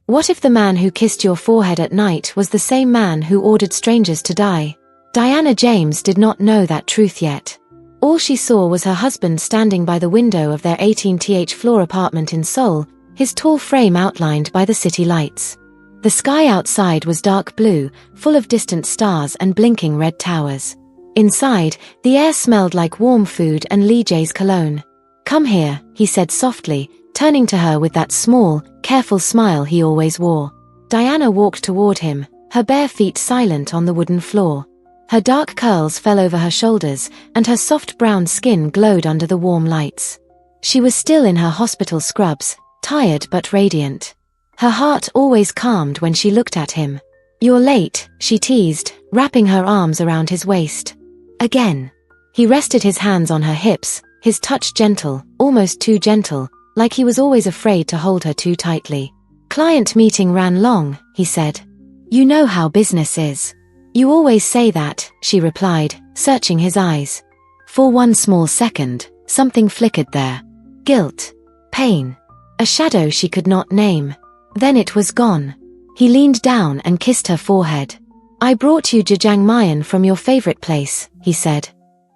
What if the man who kissed your forehead at night was the same man who ordered strangers to die? Diana James did not know that truth yet. All she saw was her husband standing by the window of their 18th floor apartment in Seoul, his tall frame outlined by the city lights. The sky outside was dark blue, full of distant stars and blinking red towers. Inside, the air smelled like warm food and Lee Jae's cologne. "Come here," he said softly, turning to her with that small, careful smile he always wore. Diana walked toward him, her bare feet silent on the wooden floor. Her dark curls fell over her shoulders, and her soft brown skin glowed under the warm lights. She was still in her hospital scrubs, tired but radiant. Her heart always calmed when she looked at him. "You're late," she teased, wrapping her arms around his waist. "Again." He rested his hands on her hips, his touch gentle, almost too gentle, like he was always afraid to hold her too tightly. "Client meeting ran long," he said. "You know how business is." "You always say that," she replied, searching his eyes. For one small second, something flickered there. Guilt. Pain. A shadow she could not name. Then it was gone. He leaned down and kissed her forehead. "I brought you jjajangmyeon from your favorite place," he said.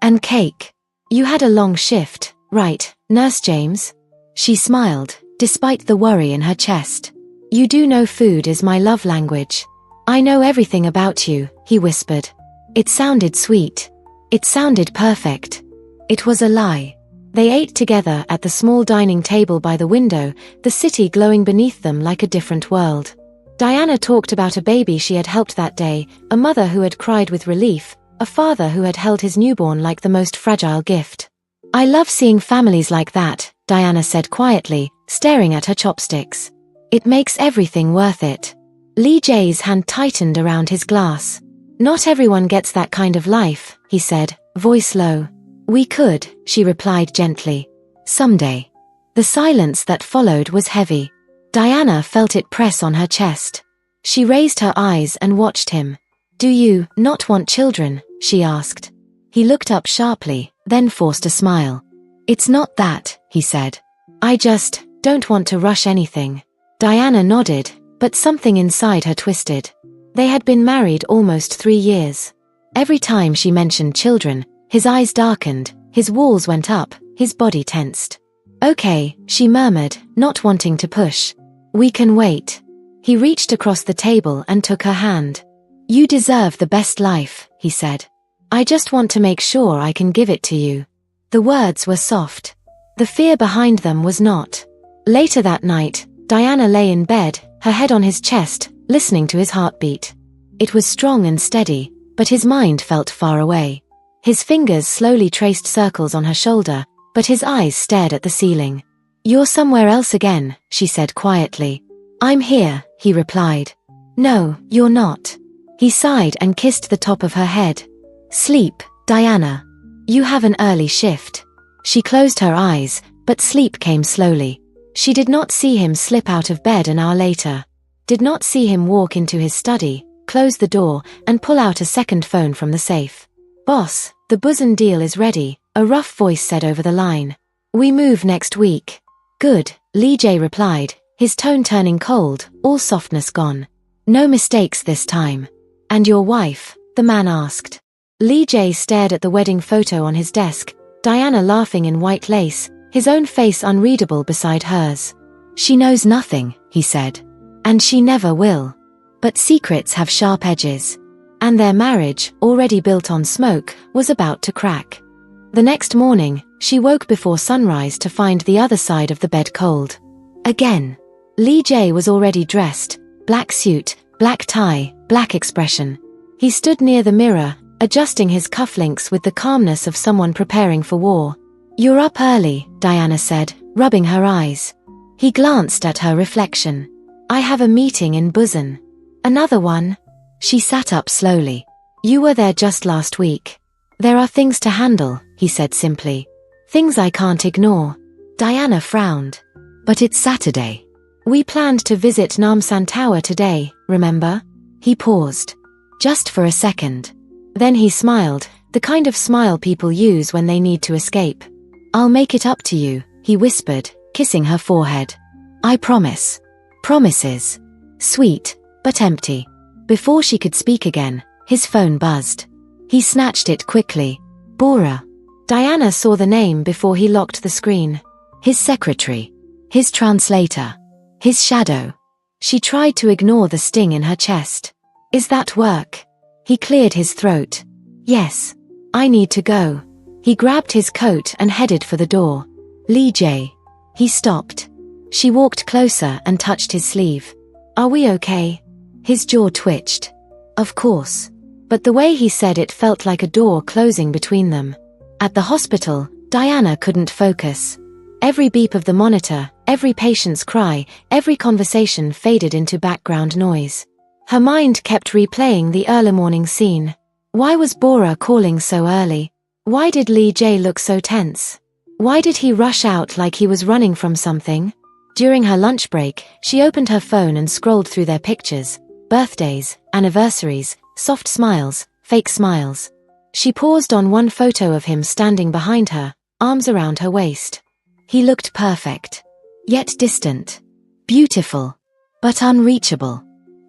"And cake. You had a long shift, right, Nurse James?" She smiled, despite the worry in her chest. "You do know food is my love language." "I know everything about you," he whispered. It sounded sweet. It sounded perfect. It was a lie. They ate together at the small dining table by the window, the city glowing beneath them like a different world. Diana talked about a baby she had helped that day, a mother who had cried with relief, a father who had held his newborn like the most fragile gift. "I love seeing families like that," Diana said quietly, staring at her chopsticks. "It makes everything worth it." Lee Jae's hand tightened around his glass. "Not everyone gets that kind of life," he said, voice low. "We could," she replied gently. "Someday." The silence that followed was heavy. Diana felt it press on her chest. She raised her eyes and watched him. "Do you not want children?" she asked. He looked up sharply, then forced a smile. "It's not that," he said. "I just don't want to rush anything." Diana nodded, but something inside her twisted. They had been married almost 3 years. Every time she mentioned children, his eyes darkened, his walls went up, his body tensed. "Okay," she murmured, not wanting to push. "We can wait." He reached across the table and took her hand. "You deserve the best life," he said. "I just want to make sure I can give it to you." The words were soft. The fear behind them was not. Later that night, Diana lay in bed, her head on his chest, listening to his heartbeat. It was strong and steady, but his mind felt far away. His fingers slowly traced circles on her shoulder, but his eyes stared at the ceiling. "You're somewhere else again," she said quietly. "I'm here," he replied. "No, you're not." He sighed and kissed the top of her head. "Sleep, Diana. You have an early shift." She closed her eyes, but sleep came slowly. She did not see him slip out of bed an hour later. Did not see him walk into his study, close the door, and pull out a second phone from the safe. "Boss, the Busan deal is ready," a rough voice said over the line. "We move next week." "Good," Lee Jae replied, his tone turning cold, all softness gone. "No mistakes this time." "And your wife?" the man asked. Lee Jae stared at the wedding photo on his desk, Diana laughing in white lace, his own face unreadable beside hers. "She knows nothing," he said. "And she never will." But secrets have sharp edges. And their marriage, already built on smoke, was about to crack. The next morning, she woke before sunrise to find the other side of the bed cold. Again. Lee Jae was already dressed, black suit, black tie, black expression. He stood near the mirror, adjusting his cufflinks with the calmness of someone preparing for war. "You're up early," Diana said, rubbing her eyes. He glanced at her reflection. "I have a meeting in Busan." "Another one?" She sat up slowly. "You were there just last week." "There are things to handle," he said simply. "Things I can't ignore." Diana frowned. "But it's Saturday. We planned to visit Namsan Tower today, remember?" He paused. Just for a second. Then he smiled, the kind of smile people use when they need to escape. "I'll make it up to you," he whispered, kissing her forehead. "I promise." Promises. Sweet, but empty. Before she could speak again, his phone buzzed. He snatched it quickly. Bora. Diana saw the name before he locked the screen. His secretary. His translator. His shadow. She tried to ignore the sting in her chest. Is that work? He cleared his throat. Yes. I need to go. He grabbed his coat and headed for the door. Lee J. He stopped. She walked closer and touched his sleeve. Are we okay? His jaw twitched. Of course. But the way he said it felt like a door closing between them. At the hospital, Diana couldn't focus. Every beep of the monitor, every patient's cry, every conversation faded into background noise. Her mind kept replaying the early morning scene. Why was Bora calling so early? Why did Lee J look so tense? Why did he rush out like he was running from something? During her lunch break, she opened her phone and scrolled through their pictures. Birthdays, anniversaries, soft smiles, fake smiles. She paused on one photo of him standing behind her, arms around her waist. He looked perfect. Yet distant. Beautiful. But unreachable.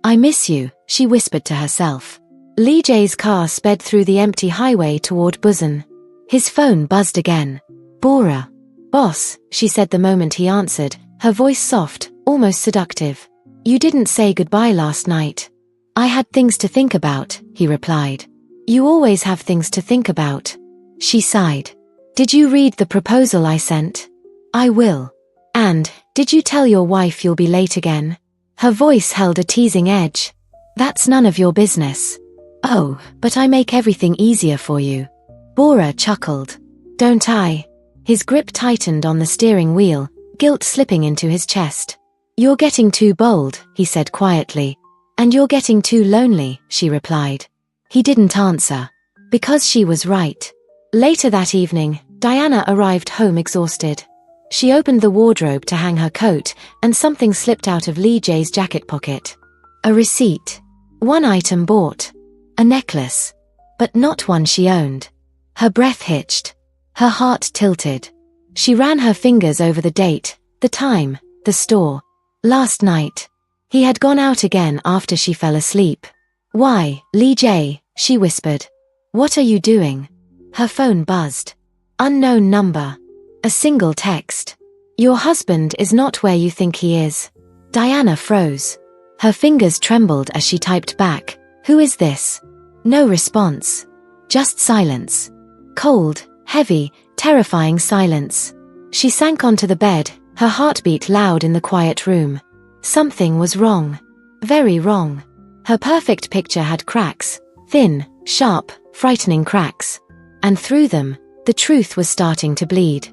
I miss you, she whispered to herself. Lee J's car sped through the empty highway toward Busan. His phone buzzed again. Bora. Boss, she said the moment he answered, her voice soft, almost seductive. You didn't say goodbye last night. I had things to think about, he replied. You always have things to think about. She sighed. Did you read the proposal I sent? I will. And, did you tell your wife you'll be late again? Her voice held a teasing edge. That's none of your business. Oh, but I make everything easier for you. Bora chuckled. Don't I? His grip tightened on the steering wheel, guilt slipping into his chest. You're getting too bold, he said quietly. And you're getting too lonely, she replied. He didn't answer. Because she was right. Later that evening, Diana arrived home exhausted. She opened the wardrobe to hang her coat, and something slipped out of Lee J's jacket pocket. A receipt. One item bought. A necklace. But not one she owned. Her breath hitched. Her heart tilted. She ran her fingers over the date, the time, the store. Last night. He had gone out again after she fell asleep. Why, Lee J, she whispered. What are you doing? Her phone buzzed. Unknown number. A single text. Your husband is not where you think he is. Diana froze. Her fingers trembled as she typed back. Who is this? No response. Just silence. Cold, heavy, terrifying silence. She sank onto the bed, her heartbeat loud in the quiet room. Something was wrong. Very wrong. Her perfect picture had cracks. Thin, sharp, frightening cracks. And through them, the truth was starting to bleed.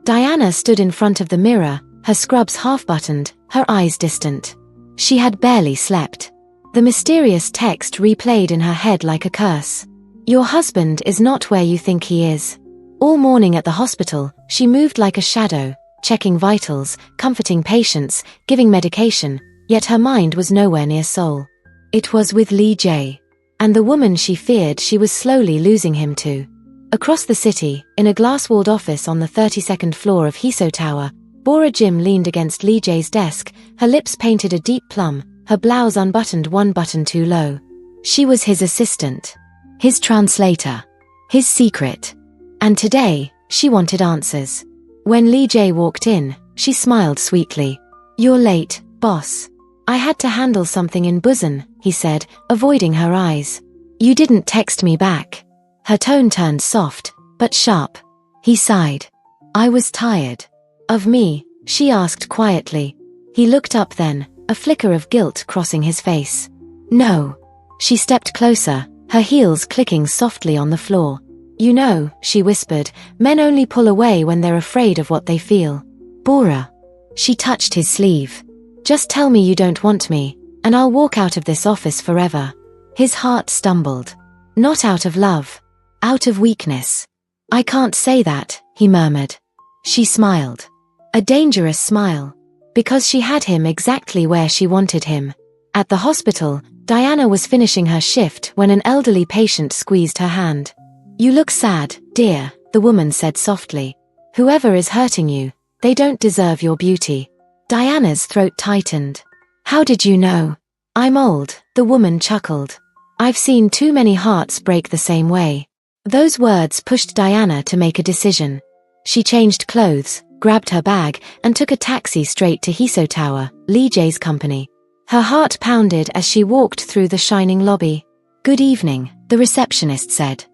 Diana stood in front of the mirror, her scrubs half-buttoned, her eyes distant. She had barely slept. The mysterious text replayed in her head like a curse. Your husband is not where you think he is. All morning at the hospital, she moved like a shadow, checking vitals, comforting patients, giving medication, yet her mind was nowhere near Seoul. It was with Lee J. And the woman she feared she was slowly losing him to. Across the city, in a glass-walled office on the 32nd floor of Hiso Tower, Bora Jim leaned against Lee J's desk, her lips painted a deep plum, her blouse unbuttoned one button too low. She was his assistant. His translator. His secret. And today, she wanted answers. When Lee J walked in, she smiled sweetly. You're late, boss. I had to handle something in Busan, he said, avoiding her eyes. You didn't text me back. Her tone turned soft, but sharp. He sighed. I was tired. Of me, she asked quietly. He looked up then, a flicker of guilt crossing his face. No. She stepped closer, her heels clicking softly on the floor. You know, she whispered, men only pull away when they're afraid of what they feel. Bora. She touched his sleeve. Just tell me you don't want me, and I'll walk out of this office forever. His heart stumbled. Not out of love. Out of weakness. I can't say that, he murmured. She smiled. A dangerous smile. Because she had him exactly where she wanted him. At the hospital, Diana was finishing her shift when an elderly patient squeezed her hand. You look sad, dear, the woman said softly. Whoever is hurting you, they don't deserve your beauty. Diana's throat tightened. How did you know? I'm old, the woman chuckled. I've seen too many hearts break the same way. Those words pushed Diana to make a decision. She changed clothes, grabbed her bag, and took a taxi straight to Hiso Tower, Lee Jae's company. Her heart pounded as she walked through the shining lobby. "Good evening," the receptionist said.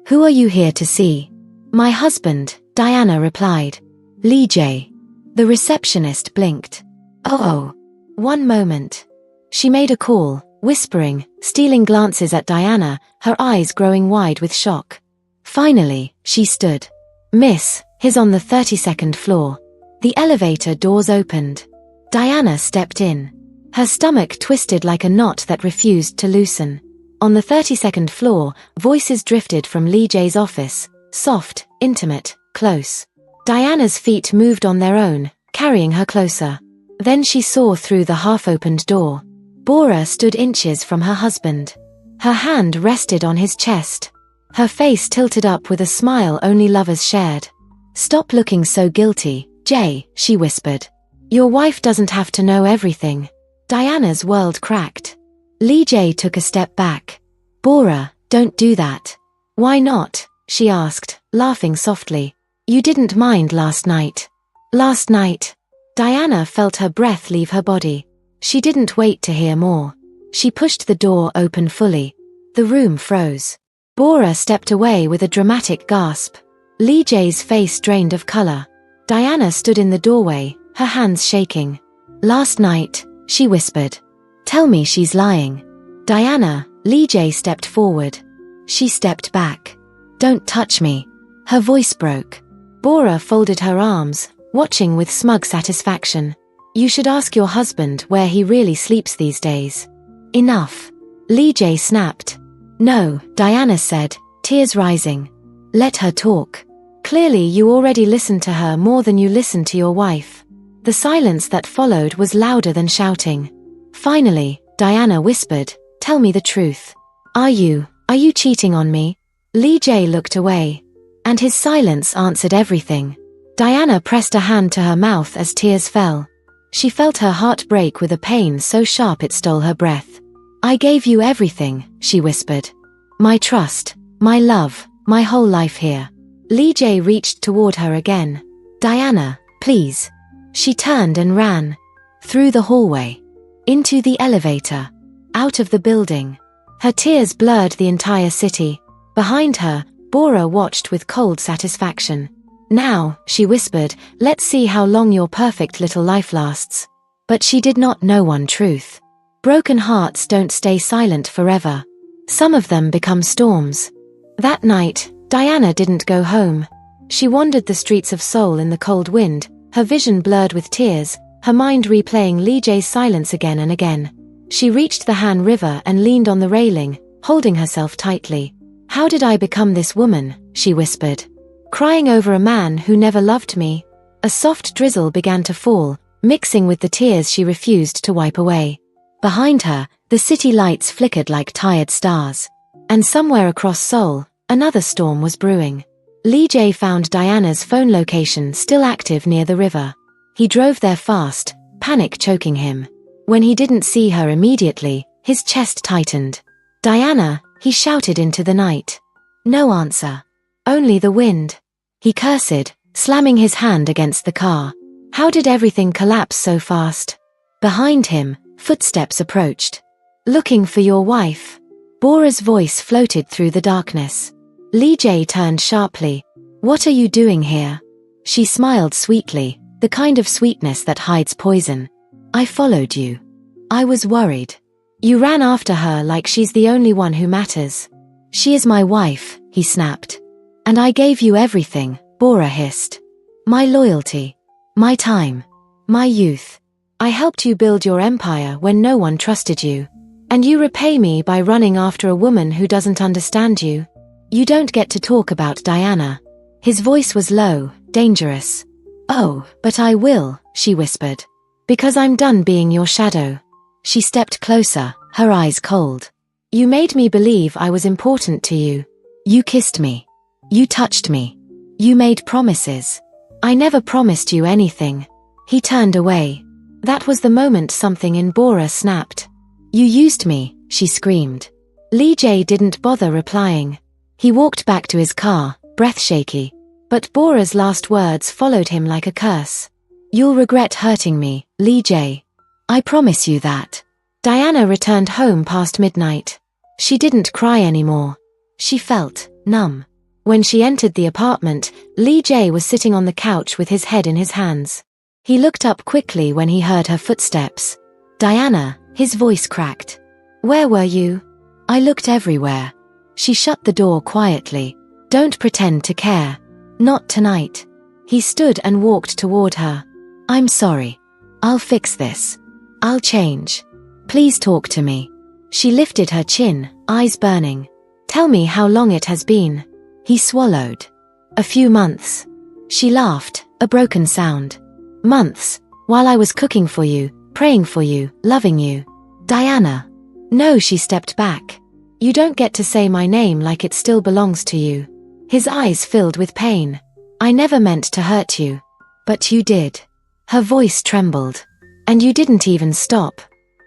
"Who are you here to see?" "My husband," Diana replied. "Lee Jae." The receptionist blinked. "Oh." One moment. She made a call, whispering, stealing glances at Diana, her eyes growing wide with shock. Finally, she stood. "Miss, he's on the 32nd floor." The elevator doors opened. Diana stepped in. Her stomach twisted like a knot that refused to loosen. On the 32nd floor, voices drifted from Lee Jae's office, soft, intimate, close. Diana's feet moved on their own, carrying her closer. Then she saw through the half-opened door. Bora stood inches from her husband. Her hand rested on his chest. Her face tilted up with a smile only lovers shared. "Stop looking so guilty, Jae," she whispered. "Your wife doesn't have to know everything." Diana's world cracked. Lee Jae took a step back. "Bora, don't do that." "Why not?" she asked, laughing softly. "You didn't mind last night." "Last night?" Diana felt her breath leave her body. She didn't wait to hear more. She pushed the door open fully. The room froze. Bora stepped away with a dramatic gasp. Lee Jae's face drained of color. Diana stood in the doorway, her hands shaking. "Last night," she whispered. "Tell me she's lying." "Diana," Lee Jae stepped forward. She stepped back. "Don't touch me." Her voice broke. Bora folded her arms, watching with smug satisfaction. "You should ask your husband where he really sleeps these days." "Enough." Lee Jae snapped. "No," Diana said, tears rising. "Let her talk. Clearly you already listened to her more than you listened to your wife." The silence that followed was louder than shouting. Finally, Diana whispered, "Tell me the truth. Are you cheating on me?" Lee Jae looked away. And his silence answered everything. Diana pressed a hand to her mouth as tears fell. She felt her heart break with a pain so sharp it stole her breath. "I gave you everything," she whispered. "My trust, my love, my whole life here." Lee Jae reached toward her again. "Diana, please." She turned and ran. Through the hallway. Into the elevator. Out of the building. Her tears blurred the entire city. Behind her, Bora watched with cold satisfaction. "Now," she whispered, "let's see how long your perfect little life lasts." But she did not know one truth. Broken hearts don't stay silent forever. Some of them become storms. That night, Diana didn't go home. She wandered the streets of Seoul in the cold wind, her vision blurred with tears, her mind replaying Lee Jae's silence again and again. She reached the Han River and leaned on the railing, holding herself tightly. "How did I become this woman?" she whispered. "Crying over a man who never loved me." A soft drizzle began to fall, mixing with the tears she refused to wipe away. Behind her, the city lights flickered like tired stars. And somewhere across Seoul, another storm was brewing. Lee Jae found Diana's phone location still active near the river. He drove there fast, panic choking him. When he didn't see her immediately, his chest tightened. "Diana," he shouted into the night. No answer. Only the wind. He cursed, slamming his hand against the car. How did everything collapse so fast? Behind him, footsteps approached. "Looking for your wife." Bora's voice floated through the darkness. Lee Jae turned sharply. "What are you doing here?" She smiled sweetly, the kind of sweetness that hides poison. "I followed you. I was worried. You ran after her like she's the only one who matters." "She is my wife," he snapped. "And I gave you everything," Bora hissed. "My loyalty. My time. My youth. I helped you build your empire when no one trusted you. And you repay me by running after a woman who doesn't understand you. You don't get to talk about Diana." His voice was low, dangerous. "Oh, but I will," she whispered. "Because I'm done being your shadow." She stepped closer, her eyes cold. "You made me believe I was important to you. You kissed me. You touched me. You made promises. I never promised you anything." He turned away. That was the moment something in Bora snapped. You used me, she screamed. Lee J didn't bother replying. He walked back to his car, breath shaky. But Bora's last words followed him like a curse. You'll regret hurting me, Lee J. I promise you that. Diana returned home past midnight. She didn't cry anymore. She felt numb. When she entered the apartment, Lee J was sitting on the couch with his head in his hands. He looked up quickly when he heard her footsteps. Diana, his voice cracked. Where were you? I looked everywhere. She shut the door quietly. Don't pretend to care. Not tonight. He stood and walked toward her. I'm sorry. I'll fix this. I'll change. Please talk to me. She lifted her chin, eyes burning. Tell me how long it has been. He swallowed. A few months. She laughed, a broken sound. Months, while I was cooking for you, praying for you, loving you. Diana. No, she stepped back. You don't get to say my name like it still belongs to you. His eyes filled with pain. I never meant to hurt you. But you did. Her voice trembled. And you didn't even stop.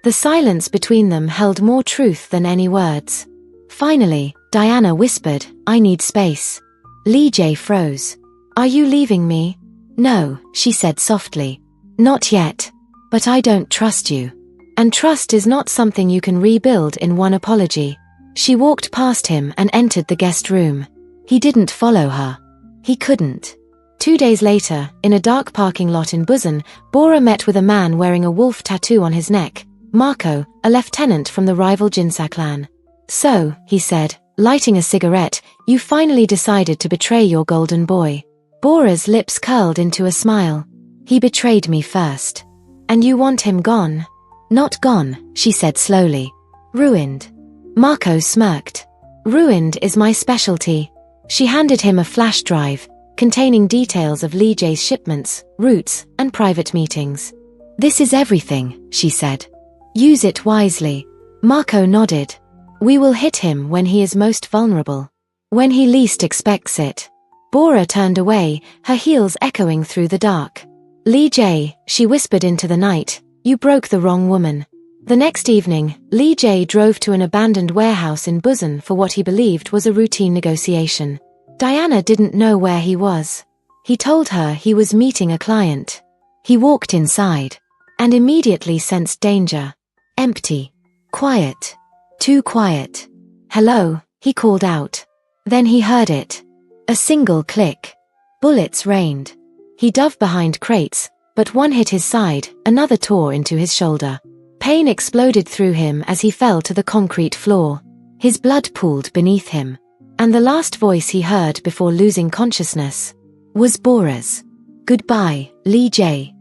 The silence between them held more truth than any words. Finally, Diana whispered, I need space. Lee J froze. Are you leaving me? No, she said softly. Not yet. But I don't trust you. And trust is not something you can rebuild in one apology. She walked past him and entered the guest room. He didn't follow her. He couldn't. 2 days later, in a dark parking lot in Busan, Bora met with a man wearing a wolf tattoo on his neck, Marco, a lieutenant from the rival Jinsa clan. So, he said, lighting a cigarette, you finally decided to betray your golden boy. Bora's lips curled into a smile. He betrayed me first. And you want him gone? Not gone, she said slowly. Ruined. Marco smirked. Ruined is my specialty. She handed him a flash drive, containing details of Lee J's shipments, routes, and private meetings. This is everything, she said. Use it wisely. Marco nodded. We will hit him when he is most vulnerable. When he least expects it. Bora turned away, her heels echoing through the dark. Lee J, she whispered into the night, you broke the wrong woman. The next evening, Lee J drove to an abandoned warehouse in Busan for what he believed was a routine negotiation. Diana didn't know where he was. He told her he was meeting a client. He walked inside and immediately sensed danger. Empty. Quiet. Too quiet. Hello, he called out. Then he heard it. A single click. Bullets rained. He dove behind crates, but one hit his side, another tore into his shoulder. Pain exploded through him as he fell to the concrete floor. His blood pooled beneath him. And the last voice he heard before losing consciousness was Bora's. Goodbye, Lee J.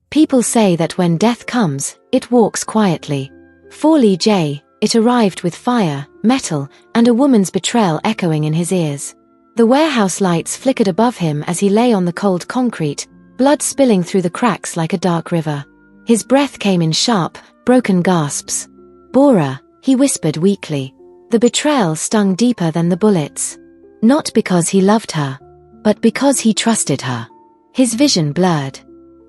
People say that when death comes, it walks quietly. For Lee J, it arrived with fire, metal, and a woman's betrayal echoing in his ears. The warehouse lights flickered above him as he lay on the cold concrete, blood spilling through the cracks like a dark river. His breath came in sharp, broken gasps. Bora, he whispered weakly. The betrayal stung deeper than the bullets. Not because he loved her, but because he trusted her. His vision blurred.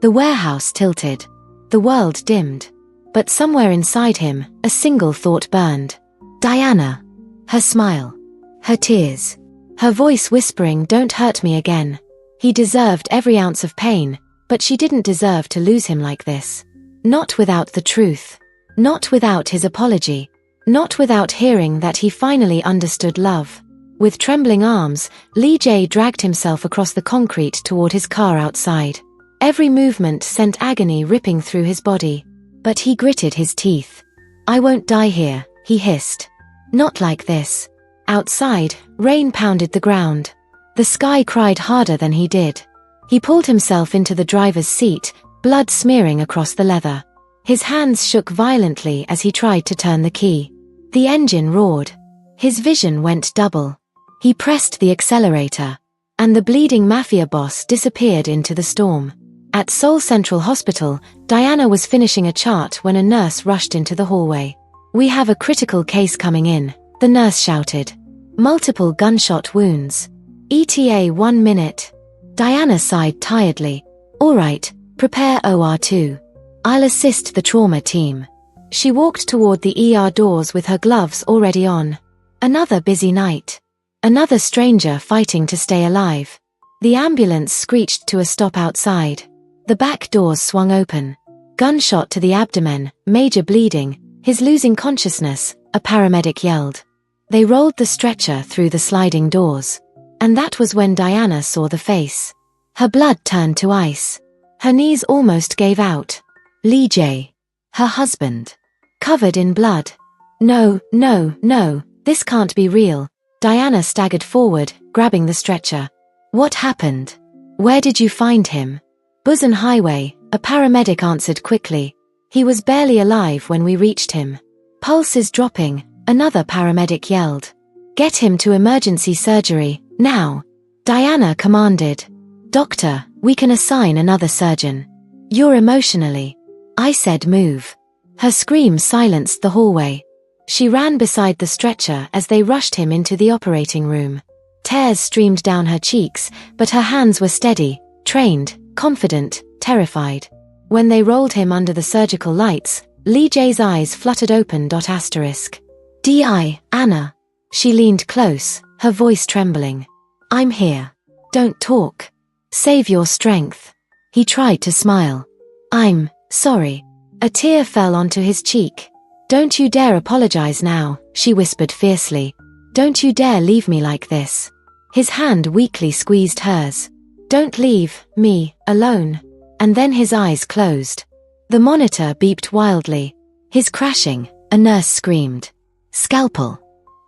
The warehouse tilted. The world dimmed. But somewhere inside him, a single thought burned. Diana. Her smile. Her tears. Her voice whispering, don't hurt me again. He deserved every ounce of pain, but she didn't deserve to lose him like this. Not without the truth. Not without his apology. Not without hearing that he finally understood love. With trembling arms, Lee J dragged himself across the concrete toward his car outside. Every movement sent agony ripping through his body. But he gritted his teeth. I won't die here, he hissed. Not like this. Outside, rain pounded the ground. The sky cried harder than he did. He pulled himself into the driver's seat, blood smearing across the leather. His hands shook violently as he tried to turn the key. The engine roared. His vision went double. He pressed the accelerator, and the bleeding Mafia boss disappeared into the storm. At Seoul Central Hospital, Diana was finishing a chart when a nurse rushed into the hallway. We have a critical case coming in, the nurse shouted. Multiple gunshot wounds. ETA 1 minute. Diana sighed tiredly. All right, prepare OR2. I'll assist the trauma team. She walked toward the ER doors with her gloves already on. Another busy night. Another stranger fighting to stay alive. The ambulance screeched to a stop outside. The back doors swung open. Gunshot to the abdomen, major bleeding, his losing consciousness, a paramedic yelled. They rolled the stretcher through the sliding doors. And that was when Diana saw the face. Her blood turned to ice. Her knees almost gave out. Lee J. Her husband. Covered in blood. No, no, no, this can't be real. Diana staggered forward, grabbing the stretcher. What happened? Where did you find him? Busan Highway, a paramedic answered quickly. He was barely alive when we reached him. Pulse is dropping, another paramedic yelled. Get him to emergency surgery, now. Diana commanded. Doctor, we can assign another surgeon. You're emotionally. I said move. Her scream silenced the hallway. She ran beside the stretcher as they rushed him into the operating room. Tears streamed down her cheeks, but her hands were steady, trained, confident, terrified. When they rolled him under the surgical lights, Lee J's eyes fluttered open. D.I., Anna. She leaned close, her voice trembling. I'm here. Don't talk. Save your strength. He tried to smile. I'm sorry. A tear fell onto his cheek. Don't you dare apologize now, she whispered fiercely. Don't you dare leave me like this. His hand weakly squeezed hers. Don't leave me alone. And then his eyes closed. The monitor beeped wildly. His crashing, a nurse screamed. Scalpel.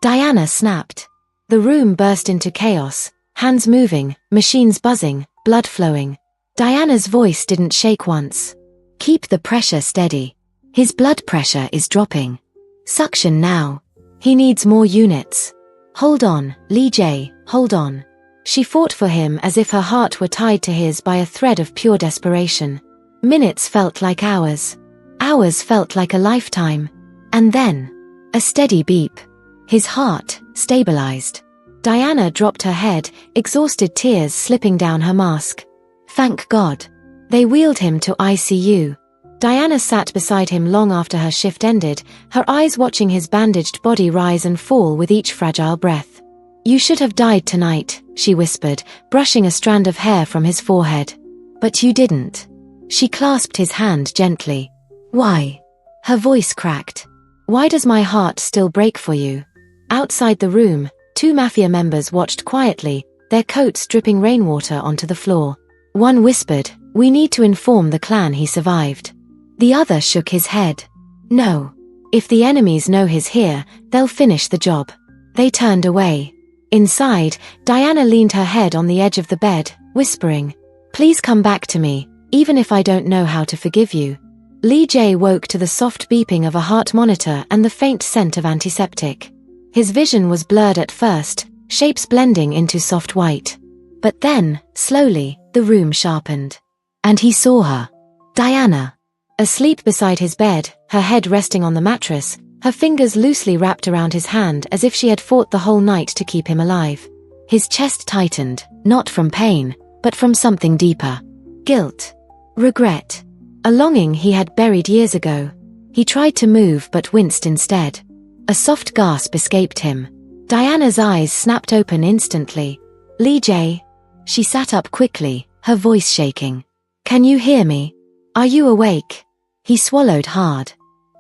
Diana snapped. The room burst into chaos, hands moving, machines buzzing, blood flowing. Diana's voice didn't shake once. Keep the pressure steady. His blood pressure is dropping. Suction now. He needs more units. Hold on, Lee J, hold on. She fought for him as if her heart were tied to his by a thread of pure desperation. Minutes felt like hours. Hours felt like a lifetime. And then, a steady beep. His heart stabilized. Diana dropped her head, exhausted tears slipping down her mask. Thank God. They wheeled him to ICU. Diana sat beside him long after her shift ended, her eyes watching his bandaged body rise and fall with each fragile breath. You should have died tonight, she whispered, brushing a strand of hair from his forehead. But you didn't. She clasped his hand gently. Why? Her voice cracked. Why does my heart still break for you? Outside the room, two Mafia members watched quietly, their coats dripping rainwater onto the floor. One whispered, we need to inform the clan he survived. The other shook his head. No. If the enemies know he's here, they'll finish the job. They turned away. Inside, Diana leaned her head on the edge of the bed, whispering, please come back to me, even if I don't know how to forgive you. Lee J woke to the soft beeping of a heart monitor and the faint scent of antiseptic. His vision was blurred at first, shapes blending into soft white. But then, slowly, the room sharpened. And he saw her. Diana. Asleep beside his bed, her head resting on the mattress, her fingers loosely wrapped around his hand as if she had fought the whole night to keep him alive. His chest tightened, not from pain, but from something deeper. Guilt. Regret. A longing he had buried years ago. He tried to move but winced instead. A soft gasp escaped him. Diana's eyes snapped open instantly. Lee J. She sat up quickly, her voice shaking. Can you hear me? Are you awake? He swallowed hard.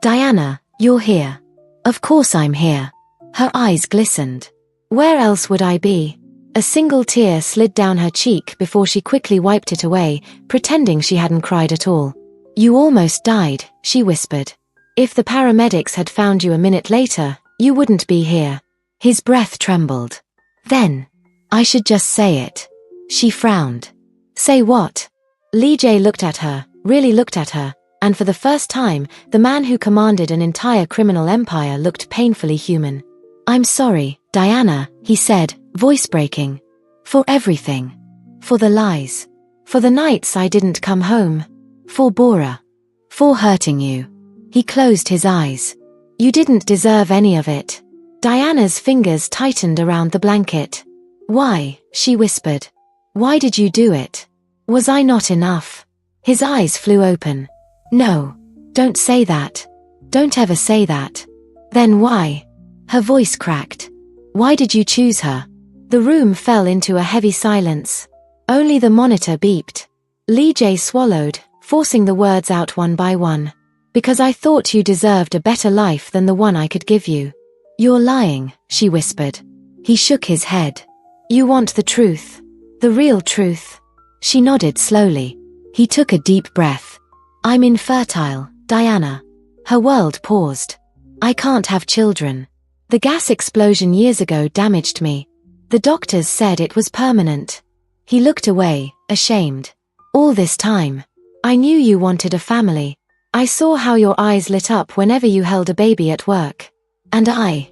Diana, you're here. Of course I'm here. Her eyes glistened. Where else would I be? A single tear slid down her cheek before she quickly wiped it away, pretending she hadn't cried at all. You almost died, she whispered. If the paramedics had found you a minute later, you wouldn't be here. His breath trembled. Then, I should just say it. She frowned. Say what? Lee J looked at her, really looked at her, and for the first time, the man who commanded an entire criminal empire looked painfully human. I'm sorry, Diana, he said, voice breaking. For everything. For the lies. For the nights I didn't come home. For Bora. For hurting you. He closed his eyes. You didn't deserve any of it. Diana's fingers tightened around the blanket. Why? She whispered. Why did you do it? Was I not enough? His eyes flew open. No. Don't say that. Don't ever say that. Then why? Her voice cracked. Why did you choose her? The room fell into a heavy silence. Only the monitor beeped. Lee J swallowed, forcing the words out one by one. Because I thought you deserved a better life than the one I could give you. You're lying, she whispered. He shook his head. You want the truth. The real truth. She nodded slowly. He took a deep breath. I'm infertile, Diana. Her world paused. I can't have children. The gas explosion years ago damaged me. The doctors said it was permanent. He looked away, ashamed. All this time, I knew you wanted a family. I saw how your eyes lit up whenever you held a baby at work. And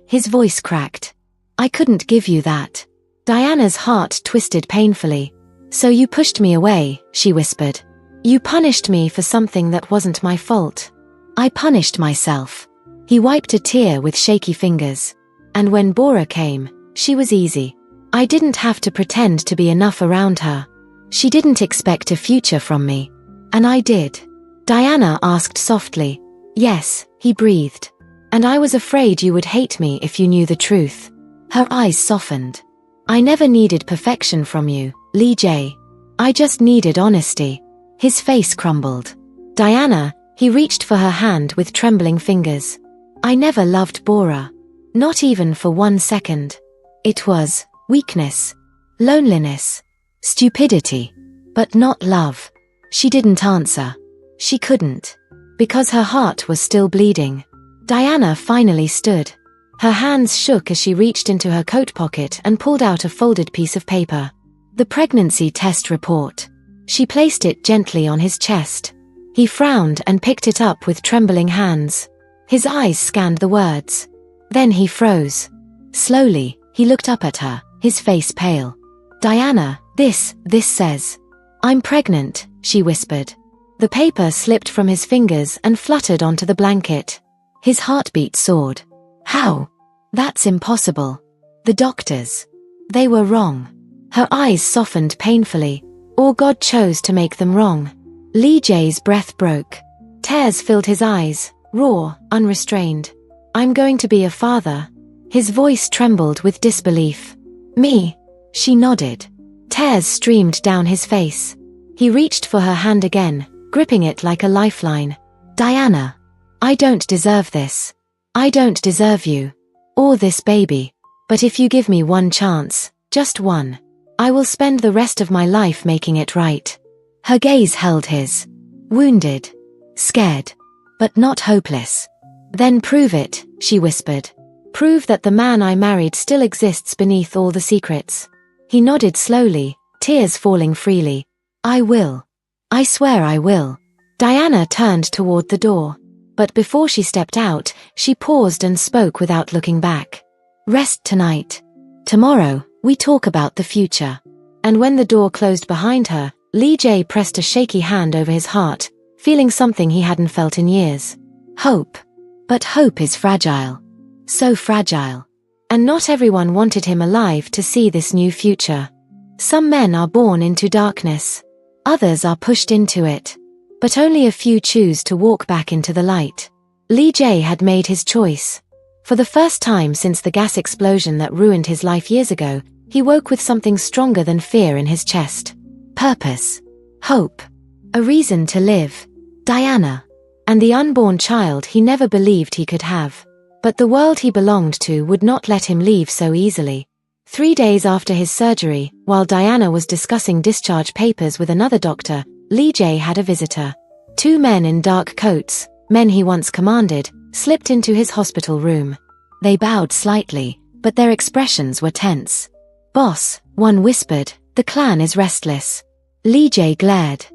his voice cracked. I couldn't give you that. Diana's heart twisted painfully. So you pushed me away, she whispered. You punished me for something that wasn't my fault. I punished myself. He wiped a tear with shaky fingers. And when Bora came, she was easy. I didn't have to pretend to be enough around her. She didn't expect a future from me. And I did. Diana asked softly. Yes, he breathed. And I was afraid you would hate me if you knew the truth. Her eyes softened. I never needed perfection from you, Lee J. I just needed honesty. His face crumbled. Diana, he reached for her hand with trembling fingers. I never loved Bora. Not even for 1 second. It was weakness, loneliness, stupidity, but not love. She didn't answer. She couldn't. Because her heart was still bleeding. Diana finally stood. Her hands shook as she reached into her coat pocket and pulled out a folded piece of paper. The pregnancy test report. She placed it gently on his chest. He frowned and picked it up with trembling hands. His eyes scanned the words. Then he froze. Slowly, he looked up at her, his face pale. Diana, this says. I'm pregnant, she whispered. The paper slipped from his fingers and fluttered onto the blanket. His heartbeat soared. How? That's impossible. The doctors. They were wrong. Her eyes softened painfully. Or God chose to make them wrong. Lee J's breath broke. Tears filled his eyes, raw, unrestrained. I'm going to be a father. His voice trembled with disbelief. Me? She nodded. Tears streamed down his face. He reached for her hand again, gripping it like a lifeline. Diana. I don't deserve this. I don't deserve you. Or this baby. But if you give me one chance, just one, I will spend the rest of my life making it right. Her gaze held his. Wounded. Scared. But not hopeless. Then prove it, she whispered. Prove that the man I married still exists beneath all the secrets. He nodded slowly, tears falling freely. I will. I swear I will. Diana turned toward the door. But before she stepped out, she paused and spoke without looking back. Rest tonight. Tomorrow, we talk about the future. And when the door closed behind her, Lee J pressed a shaky hand over his heart, feeling something he hadn't felt in years. Hope. But hope is fragile. So fragile. And not everyone wanted him alive to see this new future. Some men are born into darkness. Others are pushed into it. But only a few choose to walk back into the light. Lee J had made his choice. For the first time since the gas explosion that ruined his life years ago, he woke with something stronger than fear in his chest. Purpose. Hope. A reason to live. Diana. And the unborn child he never believed he could have. But the world he belonged to would not let him leave so easily. 3 days after his surgery, while Diana was discussing discharge papers with another doctor, Lee J had a visitor. 2 men in dark coats, men he once commanded, slipped into his hospital room. They bowed slightly, but their expressions were tense. Boss, one whispered, the clan is restless. Lee J glared.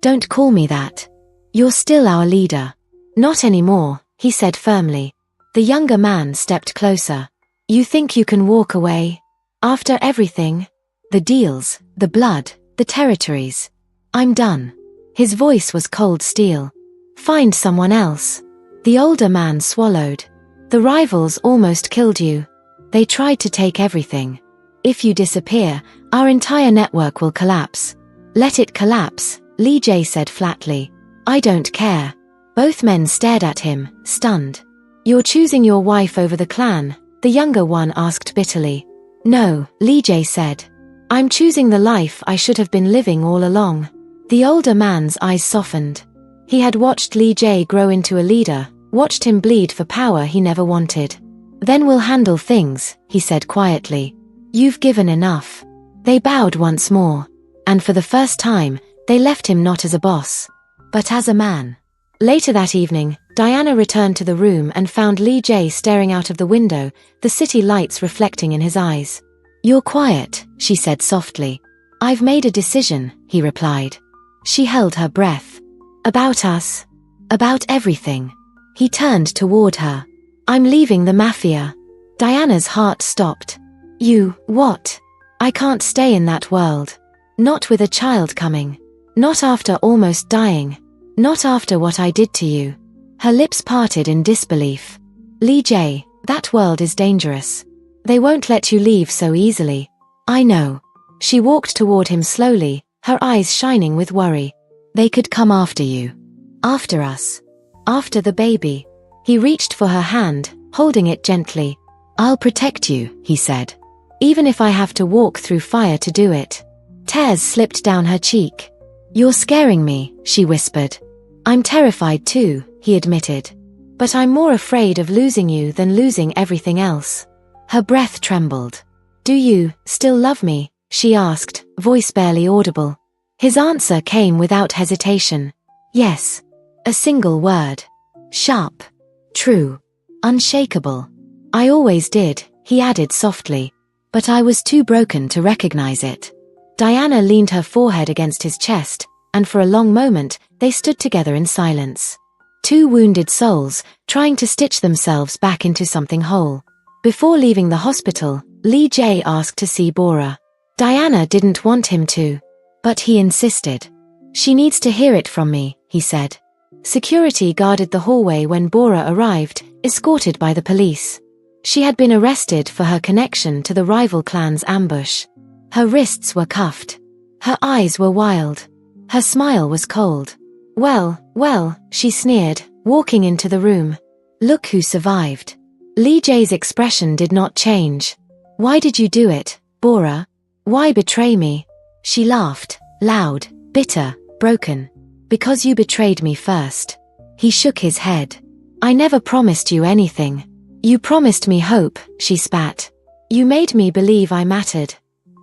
Don't call me that. You're still our leader. Not anymore, he said firmly. The younger man stepped closer. You think you can walk away? After everything? The deals, the blood, the territories. I'm done. His voice was cold steel. Find someone else. The older man swallowed. The rivals almost killed you. They tried to take everything. If you disappear, our entire network will collapse. Let it collapse, Lee J said flatly. I don't care. Both men stared at him, stunned. "You're choosing your wife over the clan?" the younger one asked bitterly. "No," Lee Jae said. "I'm choosing the life I should have been living all along." The older man's eyes softened. He had watched Lee Jae grow into a leader, watched him bleed for power he never wanted. "Then we'll handle things," he said quietly. "You've given enough." They bowed once more, and for the first time, they left him not as a boss, but as a man. Later that evening, Diana returned to the room and found Lee Jae staring out of the window, the city lights reflecting in his eyes. "You're quiet," she said softly. "I've made a decision," he replied. She held her breath. "About us? About everything?" He turned toward her. "I'm leaving the Mafia." Diana's heart stopped. "You, what?" "I can't stay in that world. Not with a child coming. Not after almost dying. Not after what I did to you." Her lips parted in disbelief. "Lee Jae, that world is dangerous. They won't let you leave so easily." "I know." She walked toward him slowly, her eyes shining with worry. "They could come after you. After us. After the baby." He reached for her hand, holding it gently. "I'll protect you," he said. "Even if I have to walk through fire to do it." Tears slipped down her cheek. "You're scaring me," she whispered. "I'm terrified too," he admitted. "But I'm more afraid of losing you than losing everything else." Her breath trembled. "Do you still love me?" she asked, voice barely audible. His answer came without hesitation. "Yes." A single word. Sharp. True. Unshakable. "I always did," he added softly. "But I was too broken to recognize it." Diana leaned her forehead against his chest, and for a long moment, they stood together in silence. Two wounded souls, trying to stitch themselves back into something whole. Before leaving the hospital, Lee Jae asked to see Bora. Diana didn't want him to, but he insisted. "She needs to hear it from me," he said. Security guarded the hallway when Bora arrived, escorted by the police. She had been arrested for her connection to the rival clan's ambush. Her wrists were cuffed. Her eyes were wild. Her smile was cold. Well, she sneered, walking into the room. "Look who survived." Lee Jae's expression did not change. "Why did you do it, Bora? Why betray me?" She laughed, loud, bitter, broken. "Because you betrayed me first." He shook his head. "I never promised you anything. You promised me hope," she spat. "You made me believe I mattered.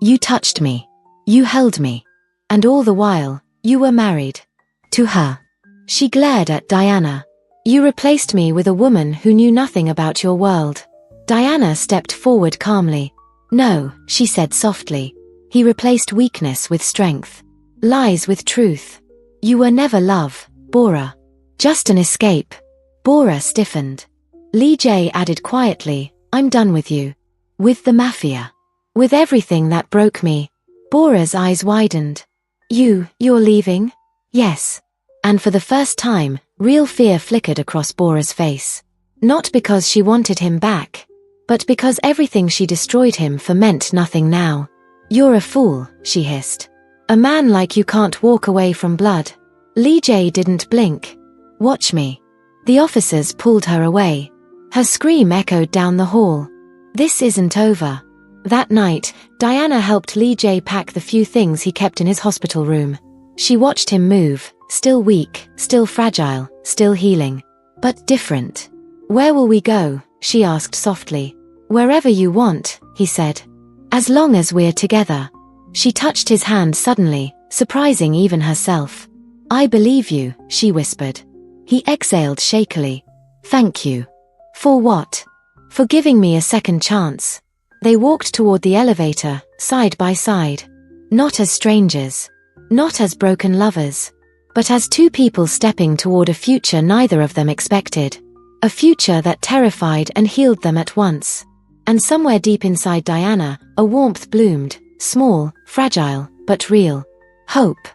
You touched me. You held me. And all the while, you were married. To her." She glared at Diana. "You replaced me with a woman who knew nothing about your world." Diana stepped forward calmly. "No," she said softly. "He replaced weakness with strength. Lies with truth. You were never love, Bora. Just an escape." Bora stiffened. Lee Jae added quietly, "I'm done with you. With the Mafia. With everything that broke me." Bora's eyes widened. You're leaving?" "Yes." And for the first time, real fear flickered across Bora's face. Not because she wanted him back, but because everything she destroyed him for meant nothing now. "You're a fool," she hissed. "A man like you can't walk away from blood." Lee Jae didn't blink. "Watch me." The officers pulled her away. Her scream echoed down the hall. This isn't over. That night, Diana helped Lee Jae pack the few things he kept in his hospital room. She watched him move, still weak, still fragile, still healing. But different. "Where will we go?" she asked softly. "Wherever you want," he said. "As long as we're together." She touched his hand suddenly, surprising even herself. "I believe you," she whispered. He exhaled shakily. "Thank you." "For what?" "For giving me a second chance." They walked toward the elevator, side by side. Not as strangers. Not as broken lovers. But as two people stepping toward a future neither of them expected. A future that terrified and healed them at once. And somewhere deep inside Diana, a warmth bloomed, small, fragile, but real. Hope.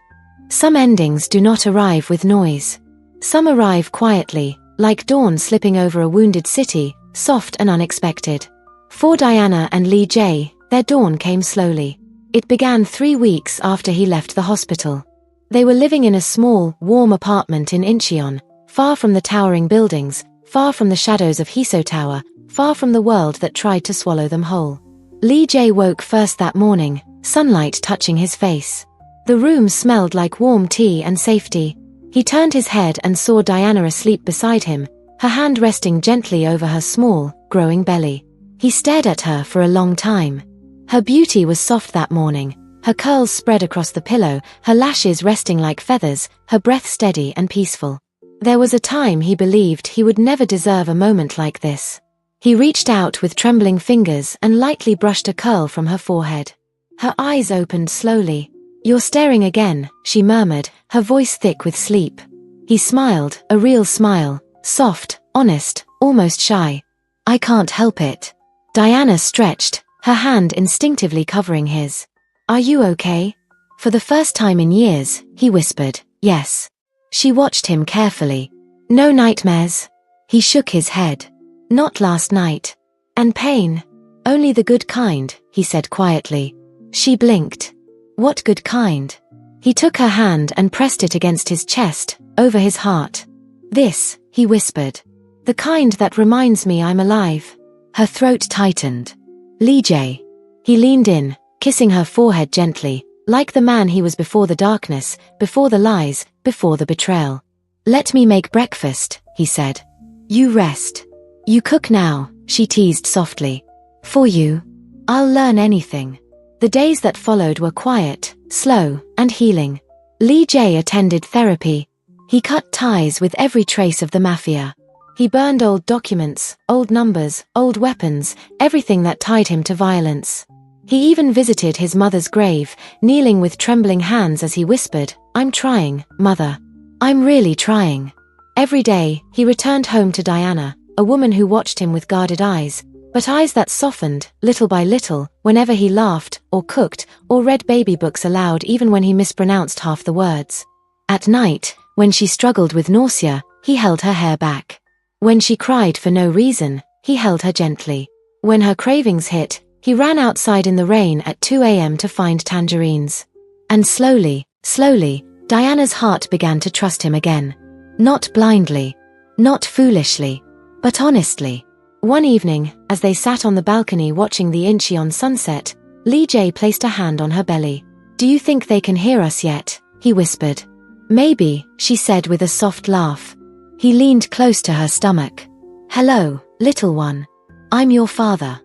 Some endings do not arrive with noise. Some arrive quietly, like dawn slipping over a wounded city, soft and unexpected. For Diana and Lee Jae, their dawn came slowly. It began 3 weeks after he left the hospital. They were living in a small, warm apartment in Incheon, far from the towering buildings, far from the shadows of Hiso Tower, far from the world that tried to swallow them whole. Lee Jae woke first that morning, sunlight touching his face. The room smelled like warm tea and safety. He turned his head and saw Diana asleep beside him, her hand resting gently over her small, growing belly. He stared at her for a long time. Her beauty was soft that morning, her curls spread across the pillow, her lashes resting like feathers, her breath steady and peaceful. There was a time he believed he would never deserve a moment like this. He reached out with trembling fingers and lightly brushed a curl from her forehead. Her eyes opened slowly. "You're staring again," she murmured, her voice thick with sleep. He smiled, a real smile, soft, honest, almost shy. "I can't help it." Diana stretched, her hand instinctively covering his. "Are you okay?" For the first time in years, he whispered, "Yes." She watched him carefully. "No nightmares?" He shook his head. "Not last night." "And pain?" "Only the good kind," he said quietly. She blinked. "What good kind?" He took her hand and pressed it against his chest, over his heart. "This," he whispered. "The kind that reminds me I'm alive." Her throat tightened. "Lee Jae." He leaned in, kissing her forehead gently, like the man he was before the darkness, before the lies, before the betrayal. "Let me make breakfast," he said. "You rest. You cook now," she teased softly. "For you. I'll learn anything." The days that followed were quiet, slow, and healing. Lee Jae attended therapy. He cut ties with every trace of the Mafia. He burned old documents, old numbers, old weapons, everything that tied him to violence. He even visited his mother's grave, kneeling with trembling hands as he whispered, "I'm trying, Mother. I'm really trying." Every day, he returned home to Diana, a woman who watched him with guarded eyes, but eyes that softened, little by little, whenever he laughed, or cooked, or read baby books aloud even when he mispronounced half the words. At night, when she struggled with nausea, he held her hair back. When she cried for no reason, he held her gently. When her cravings hit, he ran outside in the rain at 2 a.m. to find tangerines. And slowly, Diana's heart began to trust him again. Not blindly, not foolishly, but honestly. One evening, as they sat on the balcony watching the Incheon sunset, Lee Jae placed a hand on her belly. "Do you think they can hear us yet?" he whispered. "Maybe," she said with a soft laugh. He leaned close to her stomach. "Hello, little one. I'm your father.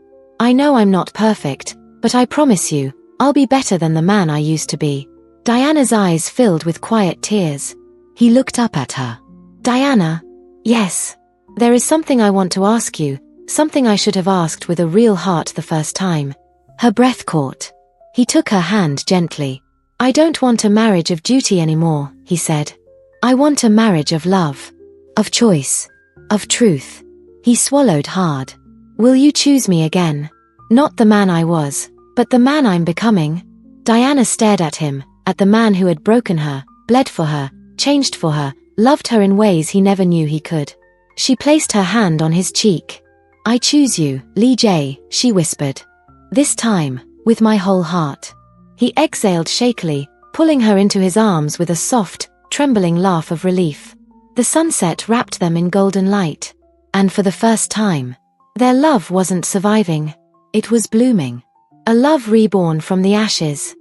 I know I'm not perfect, but I promise you, I'll be better than the man I used to be." Diana's eyes filled with quiet tears. He looked up at her. "Diana?" "Yes. There is something I want to ask you, something I should have asked with a real heart the first time." Her breath caught. He took her hand gently. "I don't want a marriage of duty anymore," he said. "I want a marriage of love, of choice, of truth." He swallowed hard. "Will you choose me again? Not the man I was, but the man I'm becoming?" Diana stared at him, at the man who had broken her, bled for her, changed for her, loved her in ways he never knew he could. She placed her hand on his cheek. "I choose you, Lee Jae," she whispered. "This time, with my whole heart." He exhaled shakily, pulling her into his arms with a soft, trembling laugh of relief. The sunset wrapped them in golden light. And for the first time, their love wasn't surviving. It was blooming. A love reborn from the ashes.